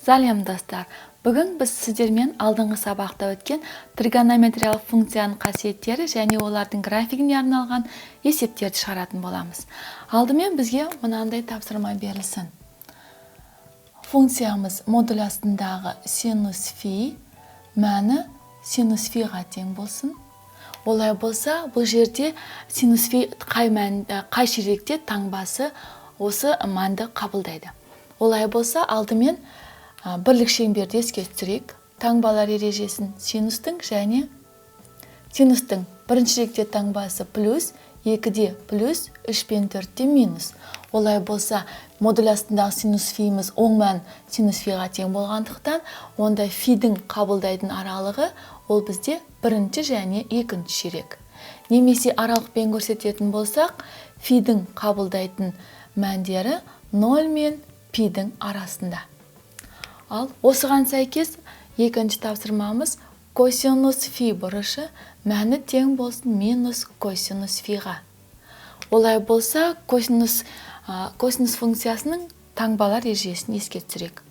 Сәлем достар! Бүгін біз сіздермен алдыңғы сабақта өткен тригонометриялық функцияның қасиеттері және олардың графигіне арналған есептерді шығаратын боламыз. Алдымен бізге мынандай тапсырма берілсін. Функциямыз модулясындағы синус фи мәні синус фиға тең болсын. Олай болса, бұл жерде синус фи қай ширекте таңбасы осы мәнді қабылдайды. Олай болса, алдымен бірлік шеңберді еске түсірейік. Таңбалар ережесін синустың және синустың бірінші ширекте таңбасы плюс, 2-де плюс, 3 пен 4-те минус. Олай болса, модулясындағы синус фиіміз оң мән синус фиға тең болғандықтан, онда фидің қабылдайтын аралығы ол бізде бірінші және екінші ширек. Немесе аралықпен көрсететін болсақ, фидің қабылдайтын мәндері 0 мен пидің арасында. Ал осыған сәйкес екінші тапсырмамыз косинус фи бұрышы мәні тең болсын минус косинус фиға. Олай болса, косинус функциясының таңбалар ережесін еске түсірейік.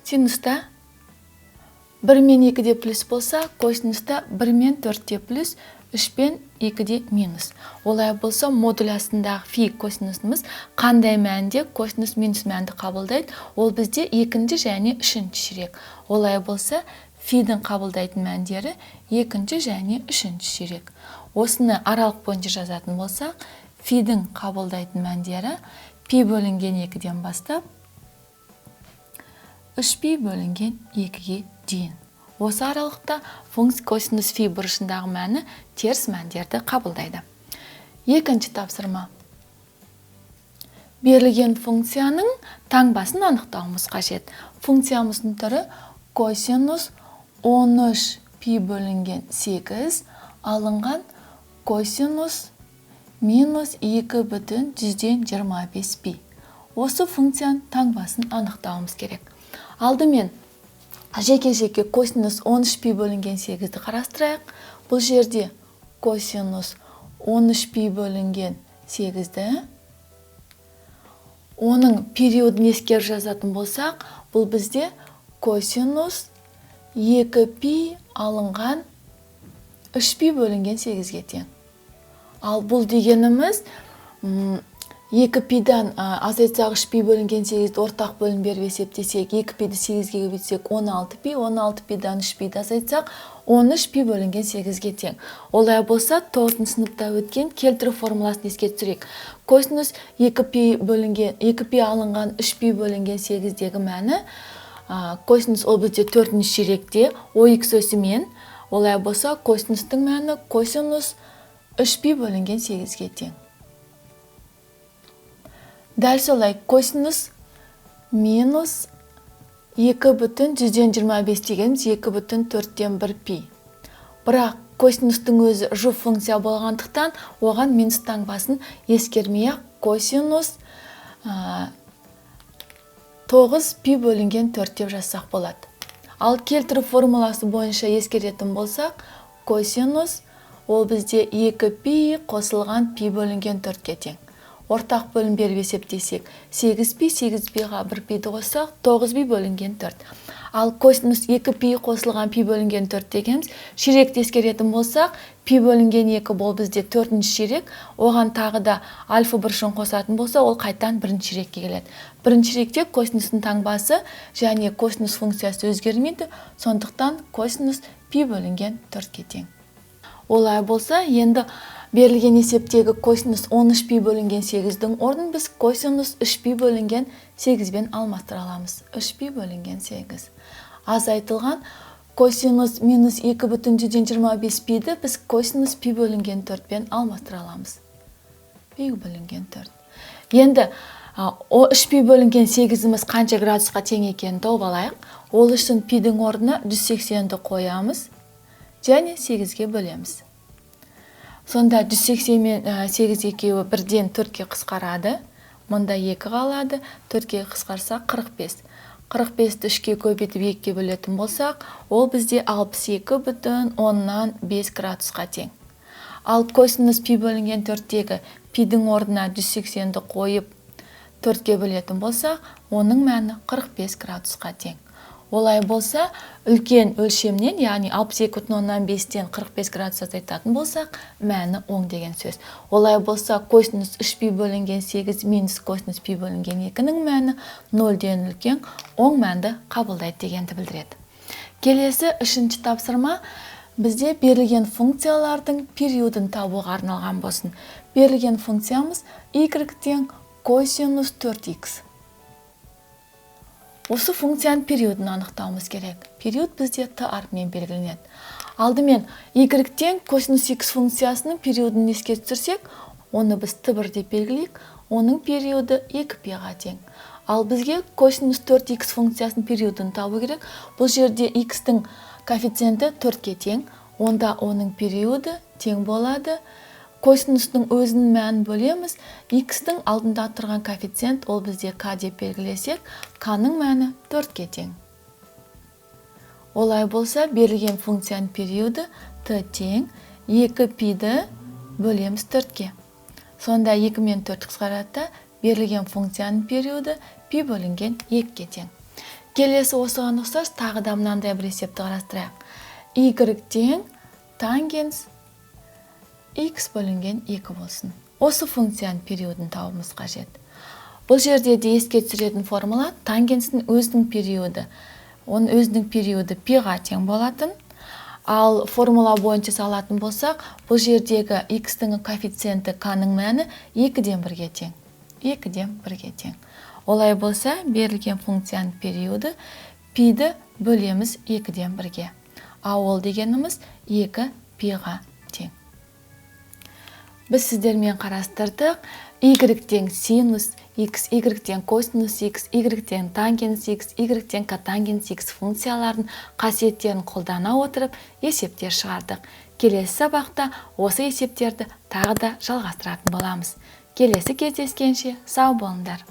Синуста 1 мен 2-де плюс болса, косинуста 1 мен 4-те плюс, 3 пен 2-де минус. Олай болса, модулясындағы фи косинусымыз қандай мәнде косинус минус мәнді қабылдайды? Ол бізде 2-ші және 3-ші ширек. Олай болса, фидің қабылдайтын мәндері 2-ші және 3-ші ширек. Осыны аралық бойынша жазатын болсақ, фидің қабылдайтын мәндері пи бөлінген 2-ден бастап 3 пи бөлінген 2-ге дейін. Осы аралықта функция косинус фи бұрышындағы мәні теріс мәндерді қабылдайды. Екінші тапсырма. Берілген функцияның таңбасын анықтауымыз қажет. Функциямыздың түрі косинус 13 пи бөлінген 8 алынған косинус минус 2,125 пи. Осы функцияның таңбасын анықтауымыз керек. Алдымен жеке-жеке косинус 13 пи бөлінген 8-ді қарастырайық. Бұл жерде косинус 13 пи бөлінген 8-ді. Оның периодын ескеріп жазатын болсақ, бұл бізде косинус 2 пи алынған 3 пи бөлінген 8-ге тең. Ал бұл дегеніміз 2 пидан азайтсақ 3 пи бөлінген 8-ді ортақ бөлім беріп есептесек, 2 пиді 8-ге көбейтсек 16 пи, 16 пидан 3 пиді азайтсақ 13 пи бөлінген 8-ге тең. Олай болса, 4-шы сыныпта өткен келтіру формуласын еске түсірейік. Косинус 2 пи алынған 3 пи бөлінген 8-дегі мәні косинус ол бізде 4-ші ширекте ОХ өсімен. Олай болса, косинустың мәні косинус 3 пи бөлінген 8-ге тең. Дәл солай косинус минус 2,125 дегеніміз 2,4-тен 1 пи. Бірақ косинустың өзі жұп функция болғандықтан, оған минус таңбасын ескермей-ақ косинус 9 пи бөлінген 4 деп жазсақ болады. Ал келтіру формуласы бойынша ескеретін болсақ, косинус ол бізде 2 пи қосылған пи бөлінген 4-ке тең. Ортақ бөлім беріп есептесек, 8 пи, 8 пиға 1 пиді қоссақ, 9 пи бөлінген 4. Ал косинус 2 пи қосылған пи бөлінген 4 дегеніміз, ширекті ескеретін болсақ, пи бөлінген 2 бол бізде 4-ші ширек, оған тағы да альфа бұрышын қосатын болса, ол қайтан 1-ші ширекке келеді. 1-ші ширекте косинустың таңбасы және косинус функциясы өзгермейді, сондықтан косинус пи бөлінген 4-ке тең. Олай болса, енді берілген есептегі косинус 13 пи бөлінген 8-дің орнын біз косинус 3 пи бөлінген 8-бен алмастыра аламыз. 3 пи бөлінген 8. Азайтылған косинус минус 2,125 пиді біз косинус пи бөлінген 4-бен алмастыра аламыз. Пи бөлінген 4. Енді 3 пи бөлінген 8-іміз қанша градусқа тең екенін тауып алайық. Ол үшін пидің орнына 180-ді қоямыз және 8-ге бөлеміз. Сонда 180 мен 8 екеуі 1-ден 4-ке қысқарады. Мұнда 2 қалады. 4-ке қысқарса 45. 45-ті 3-ке көбейтіп 2-ке бөлетін болсақ, ол бізде 62,5 градусқа тең. Ал косинус пи бөлінген 4-тегі пидің орнына 180-ді қойып 4-ке бөлетін болсақ, оның мәні 45 градусқа тең. Олай болса, үлкен өлшемнен, яғни 62,5-тен 45 градус азайтатын болсақ, мәні 10 деген сөз. Олай болса, косинус 3 пи бөлінген 8 минус косинус пи бөлінген 2-нің мәні 0-ден үлкен 10 мәнді қабылдайды дегенді білдіреді. Келесі үшінші тапсырма бізде берілген функциялардың периодын табуға арналған болсын. Берілген функциямыз y-тен косинус 4х. Осы функцияның периодын анықтауымыз керек. Период бізде t арқымен белгіленеді. Алдымен y-тен косинус x функциясының периодын еске түсірсек, оны біз t1 деп белгілейік, оның периоды 2π-ға тең. Ал бізге косинус 4х функциясының периодын табу керек. Бұл жерде x-тің коэффициенті 4-ке тең, онда оның периоды тең болады. Косинустың өзінің мәнін бөлеміз. X-тің алдында тұрған коэффициент, ол бізде k деп белгілесек, k-ның мәні 4-ке тең. Олай болса, берілген функцияның периоды t тең 2π-ді бөлеміз 4-ке. Сонда 2 мен 4 қысқаратта берілген функцияның периоды π бөлінген 2-ке тең. Келесі осыған ұқсас тағы да мынандай бір есепті қарастырайық. Y-тең тангенс x бөлінген 2 болсын. Осы функцияның периодын табуымыз қажет. Бұл жерде де еске түсіретін формула тангенстің өзінің периоды. Оның өзінің периоды π-ға тең болатын. Ал формула бойынша салатын болсақ, бұл жердегі x-тің коэффициенті k-ның мәні 2-ден 1-ге тең. 2-ден 1-ге тең. Олай болса, берілген функцияның периоды π-ді бөлеміз 2-ден 1-ге. А ол дегеніміз 2π-ға тең. Біз сіздермен қарастырдық. Y-тен синус x, Y-тен косинус x, Y-тен тангенс x, Y-тен котангенс x функцияларын қасиеттерін қолдана отырып есептер шығардық. Келесі сабақта осы есептерді тағы да жалғастыратын боламыз. Келесі кездескенше сау болыңдар.